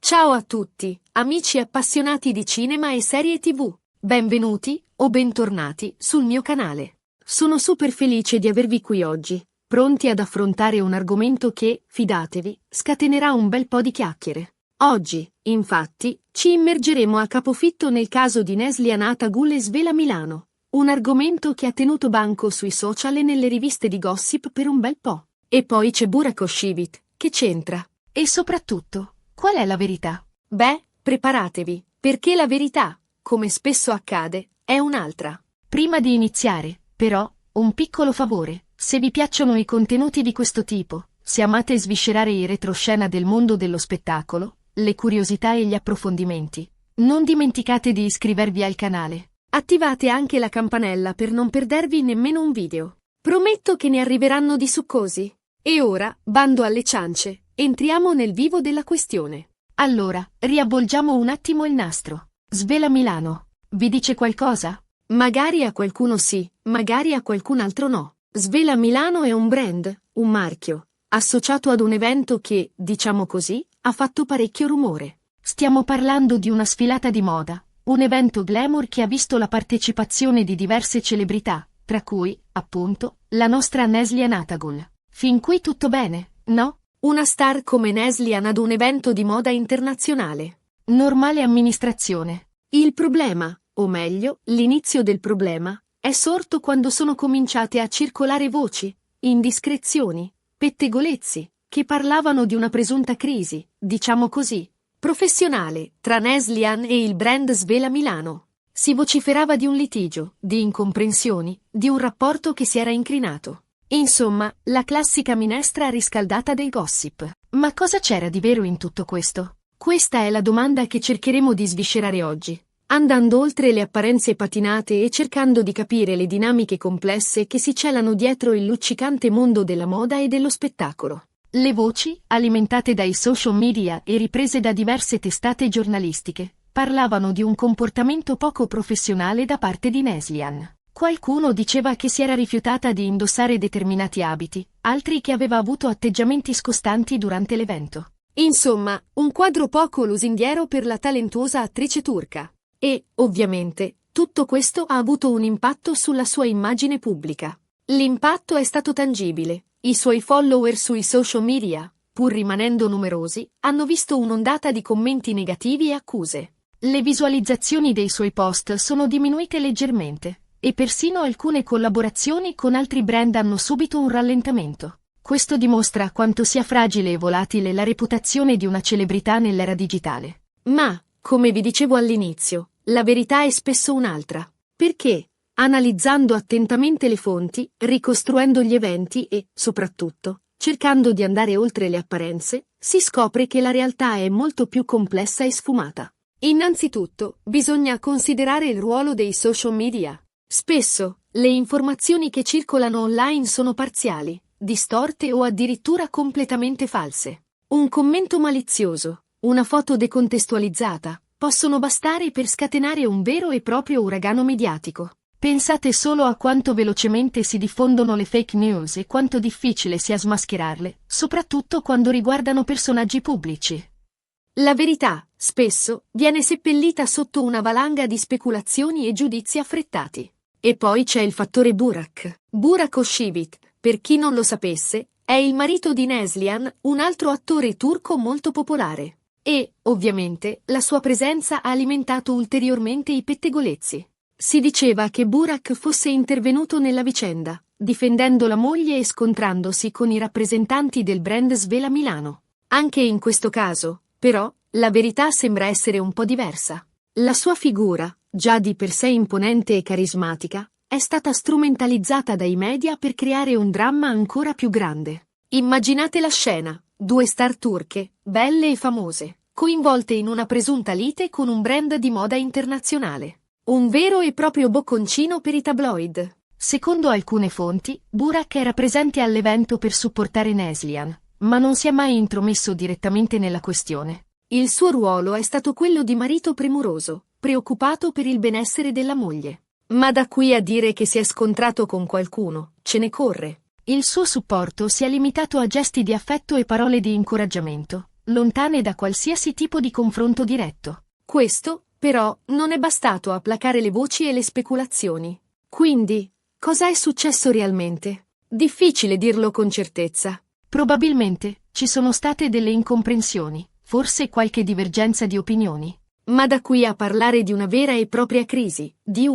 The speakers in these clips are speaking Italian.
Ciao a tutti, amici appassionati di cinema e serie TV. Benvenuti o bentornati sul mio canale. Sono super felice di avervi qui oggi, pronti ad affrontare un argomento che, fidatevi, scatenerà un bel po' di chiacchiere. Oggi, infatti, ci immergeremo a capofitto nel caso di Neslihan Atagul e Svela Milano, un argomento che ha tenuto banco sui social e nelle riviste di gossip per un bel po'. E poi c'è Burak Özçivit, che c'entra? E soprattutto, qual è la verità? Beh, preparatevi, perché la verità, come spesso accade, è un'altra. Prima di iniziare, però, un piccolo favore. Se vi piacciono i contenuti di questo tipo, se amate sviscerare i retroscena del mondo dello spettacolo, le curiosità e gli approfondimenti, non dimenticate di iscrivervi al canale. Attivate anche la campanella per non perdervi nemmeno un video. Prometto che ne arriveranno di succosi. E ora, bando alle ciance, entriamo nel vivo della questione. Allora, riavvolgiamo un attimo il nastro. Svela Milano. Vi dice qualcosa? Magari a qualcuno sì, magari a qualcun altro no. Svela Milano è un brand, un marchio, associato ad un evento che, diciamo così, ha fatto parecchio rumore. Stiamo parlando di una sfilata di moda, un evento glamour che ha visto la partecipazione di diverse celebrità, tra cui, appunto, la nostra Neslihan Atagul. Fin qui tutto bene, no? Una star come Neslihan ad un evento di moda internazionale. Normale amministrazione. Il problema, o meglio, l'inizio del problema, è sorto quando sono cominciate a circolare voci, indiscrezioni, pettegolezzi, che parlavano di una presunta crisi, diciamo così, professionale, tra Neslihan e il brand Svela Milano. Si vociferava di un litigio, di incomprensioni, di un rapporto che si era incrinato. Insomma, la classica minestra riscaldata dei gossip. Ma cosa c'era di vero in tutto questo? Questa è la domanda che cercheremo di sviscerare oggi, andando oltre le apparenze patinate e cercando di capire le dinamiche complesse che si celano dietro il luccicante mondo della moda e dello spettacolo. Le voci, alimentate dai social media e riprese da diverse testate giornalistiche, parlavano di un comportamento poco professionale da parte di Neslihan. Qualcuno diceva che si era rifiutata di indossare determinati abiti, altri che aveva avuto atteggiamenti scostanti durante l'evento. Insomma, un quadro poco lusinghiero per la talentuosa attrice turca. E, ovviamente, tutto questo ha avuto un impatto sulla sua immagine pubblica. L'impatto è stato tangibile. I suoi follower sui social media, pur rimanendo numerosi, hanno visto un'ondata di commenti negativi e accuse. Le visualizzazioni dei suoi post sono diminuite leggermente. E persino alcune collaborazioni con altri brand hanno subito un rallentamento. Questo dimostra quanto sia fragile e volatile la reputazione di una celebrità nell'era digitale. Ma, come vi dicevo all'inizio, la verità è spesso un'altra. Perché, analizzando attentamente le fonti, ricostruendo gli eventi e, soprattutto, cercando di andare oltre le apparenze, si scopre che la realtà è molto più complessa e sfumata. Innanzitutto, bisogna considerare il ruolo dei social media. Spesso, le informazioni che circolano online sono parziali, distorte o addirittura completamente false. Un commento malizioso, una foto decontestualizzata, possono bastare per scatenare un vero e proprio uragano mediatico. Pensate solo a quanto velocemente si diffondono le fake news e quanto difficile sia smascherarle, soprattutto quando riguardano personaggi pubblici. La verità, spesso, viene seppellita sotto una valanga di speculazioni e giudizi affrettati. E poi c'è il fattore Burak. Burak Özçivit, per chi non lo sapesse, è il marito di Neslihan, un altro attore turco molto popolare. E, ovviamente, la sua presenza ha alimentato ulteriormente i pettegolezzi. Si diceva che Burak fosse intervenuto nella vicenda, difendendo la moglie e scontrandosi con i rappresentanti del brand Svela Milano. Anche in questo caso, però, la verità sembra essere un po' diversa. La sua figura, già di per sé imponente e carismatica, è stata strumentalizzata dai media per creare un dramma ancora più grande. Immaginate la scena, due star turche, belle e famose, coinvolte in una presunta lite con un brand di moda internazionale. Un vero e proprio bocconcino per i tabloid. Secondo alcune fonti, Burak era presente all'evento per supportare Neslihan, ma non si è mai intromesso direttamente nella questione. Il suo ruolo è stato quello di marito premuroso, preoccupato per il benessere della moglie. Ma da qui a dire che si è scontrato con qualcuno, ce ne corre. Il suo supporto si è limitato a gesti di affetto e parole di incoraggiamento, lontane da qualsiasi tipo di confronto diretto. Questo, però, non è bastato a placare le voci e le speculazioni. Quindi, cosa è successo realmente? Difficile dirlo con certezza. Probabilmente, ci sono state delle incomprensioni, forse qualche divergenza di opinioni. Ma da qui a parlare di una vera e propria crisi, di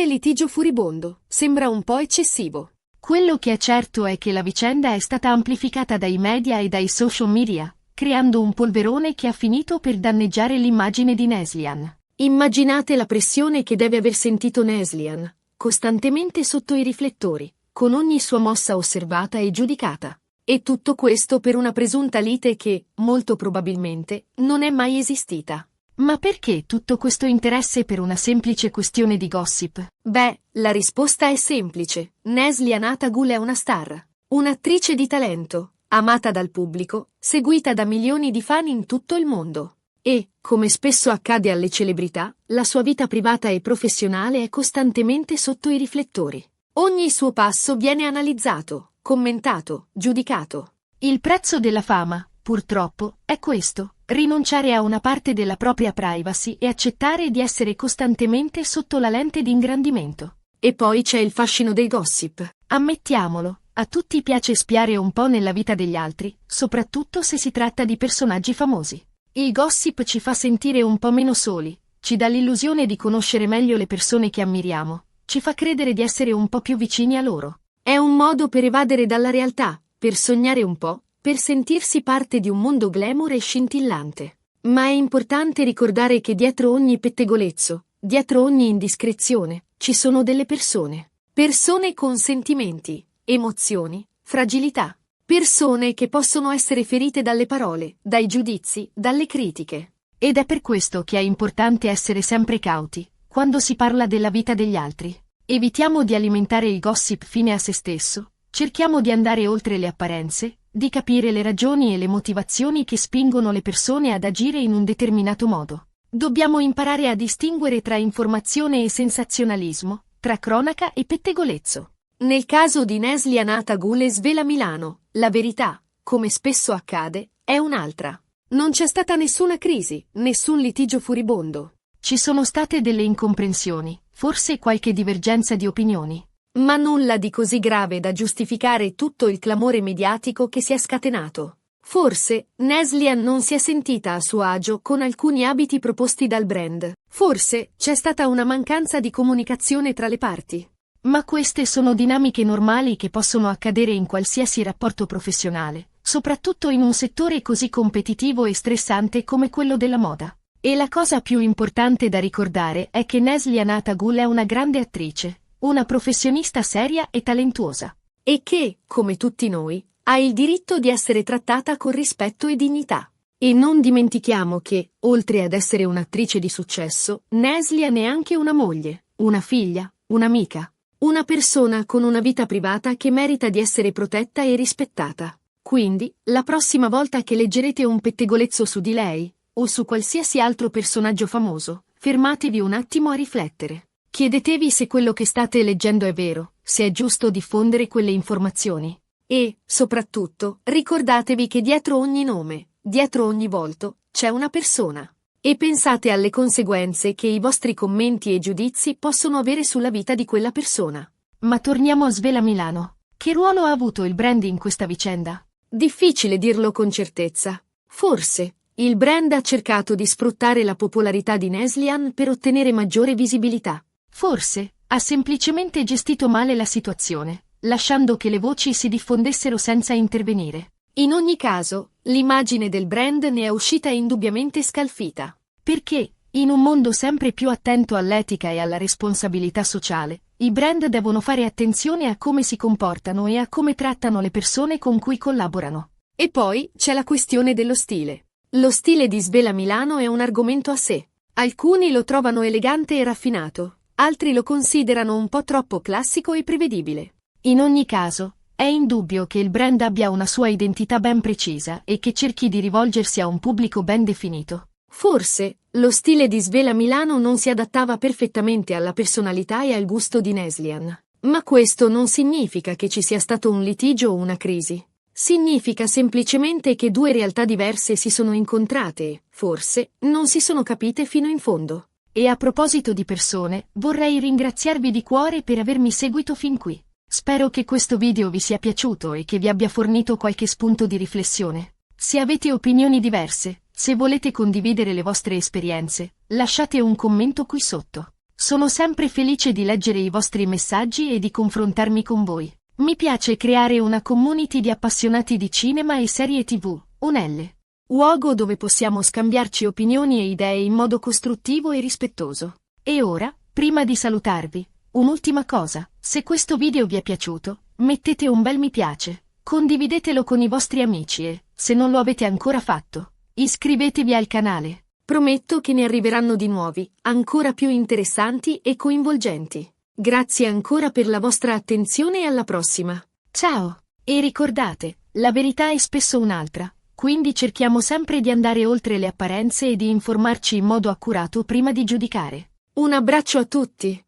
litigio furibondo, sembra un po' eccessivo. Quello che è certo è che la vicenda è stata amplificata dai media e dai social media, creando un polverone che ha finito per danneggiare l'immagine di Neslihan. Immaginate la pressione che deve aver sentito Neslihan, costantemente sotto i riflettori, con ogni sua mossa osservata e giudicata. E tutto questo per una presunta lite che, molto probabilmente, non è mai esistita. Ma perché tutto questo interesse per una semplice questione di gossip? Beh, la risposta è semplice. Neslihan Atagul è una star, un'attrice di talento, amata dal pubblico, seguita da milioni di fan in tutto il mondo. E, come spesso accade alle celebrità, la sua vita privata e professionale è costantemente sotto i riflettori. Ogni suo passo viene analizzato, commentato, giudicato. Il prezzo della fama, purtroppo, è questo. Rinunciare a una parte della propria privacy e accettare di essere costantemente sotto la lente di ingrandimento. E poi c'è il fascino dei gossip. Ammettiamolo, a tutti piace spiare un po' nella vita degli altri, soprattutto se si tratta di personaggi famosi. Il gossip ci fa sentire un po' meno soli, ci dà l'illusione di conoscere meglio le persone che ammiriamo, ci fa credere di essere un po' più vicini a loro. È un modo per evadere dalla realtà, per sognare un po', per sentirsi parte di un mondo glamour e scintillante. Ma è importante ricordare che dietro ogni pettegolezzo, dietro ogni indiscrezione, ci sono delle persone. Persone con sentimenti, emozioni, fragilità. Persone che possono essere ferite dalle parole, dai giudizi, dalle critiche. Ed è per questo che è importante essere sempre cauti, quando si parla della vita degli altri. Evitiamo di alimentare il gossip fine a se stesso, cerchiamo di andare oltre le apparenze, di capire le ragioni e le motivazioni che spingono le persone ad agire in un determinato modo. Dobbiamo imparare a distinguere tra informazione e sensazionalismo, tra cronaca e pettegolezzo. Nel caso di Neslihan Atagul e Svela Milano, la verità, come spesso accade, è un'altra. Non c'è stata nessuna crisi, nessun litigio furibondo. Ci sono state delle incomprensioni, forse qualche divergenza di opinioni. Ma nulla di così grave da giustificare tutto il clamore mediatico che si è scatenato. Forse, Neslihan non si è sentita a suo agio con alcuni abiti proposti dal brand. Forse, c'è stata una mancanza di comunicazione tra le parti. Ma queste sono dinamiche normali che possono accadere in qualsiasi rapporto professionale, soprattutto in un settore così competitivo e stressante come quello della moda. E la cosa più importante da ricordare è che Neslihan Atagul è una grande attrice, una professionista seria e talentuosa, e che, come tutti noi, ha il diritto di essere trattata con rispetto e dignità. E non dimentichiamo che, oltre ad essere un'attrice di successo, Neslihan è anche una moglie, una figlia, un'amica, una persona con una vita privata che merita di essere protetta e rispettata. Quindi, la prossima volta che leggerete un pettegolezzo su di lei, o su qualsiasi altro personaggio famoso, fermatevi un attimo a riflettere. Chiedetevi se quello che state leggendo è vero, se è giusto diffondere quelle informazioni. E, soprattutto, ricordatevi che dietro ogni nome, dietro ogni volto, c'è una persona. E pensate alle conseguenze che i vostri commenti e giudizi possono avere sulla vita di quella persona. Ma torniamo a Svela Milano. Che ruolo ha avuto il brand in questa vicenda? Difficile dirlo con certezza. Forse, il brand ha cercato di sfruttare la popolarità di Neslihan per ottenere maggiore visibilità. Forse, ha semplicemente gestito male la situazione, lasciando che le voci si diffondessero senza intervenire. In ogni caso, l'immagine del brand ne è uscita indubbiamente scalfita. Perché, in un mondo sempre più attento all'etica e alla responsabilità sociale, i brand devono fare attenzione a come si comportano e a come trattano le persone con cui collaborano. E poi c'è la questione dello stile. Lo stile di Svela Milano è un argomento a sé. Alcuni lo trovano elegante e raffinato. Altri lo considerano un po' troppo classico e prevedibile. In ogni caso, è indubbio che il brand abbia una sua identità ben precisa e che cerchi di rivolgersi a un pubblico ben definito. Forse, lo stile di Svela Milano non si adattava perfettamente alla personalità e al gusto di Neslihan. Ma questo non significa che ci sia stato un litigio o una crisi. Significa semplicemente che due realtà diverse si sono incontrate e, forse, non si sono capite fino in fondo. E a proposito di persone, vorrei ringraziarvi di cuore per avermi seguito fin qui. Spero che questo video vi sia piaciuto e che vi abbia fornito qualche spunto di riflessione. Se avete opinioni diverse, se volete condividere le vostre esperienze, lasciate un commento qui sotto. Sono sempre felice di leggere i vostri messaggi e di confrontarmi con voi. Mi piace creare una community di appassionati di cinema e serie TV, un luogo dove possiamo scambiarci opinioni e idee in modo costruttivo e rispettoso. E ora, prima di salutarvi, un'ultima cosa: se questo video vi è piaciuto, mettete un bel mi piace, condividetelo con i vostri amici e, se non lo avete ancora fatto, iscrivetevi al canale. Prometto che ne arriveranno di nuovi, ancora più interessanti e coinvolgenti. Grazie ancora per la vostra attenzione e alla prossima. Ciao! E ricordate, la verità è spesso un'altra, quindi cerchiamo sempre di andare oltre le apparenze e di informarci in modo accurato prima di giudicare. Un abbraccio a tutti!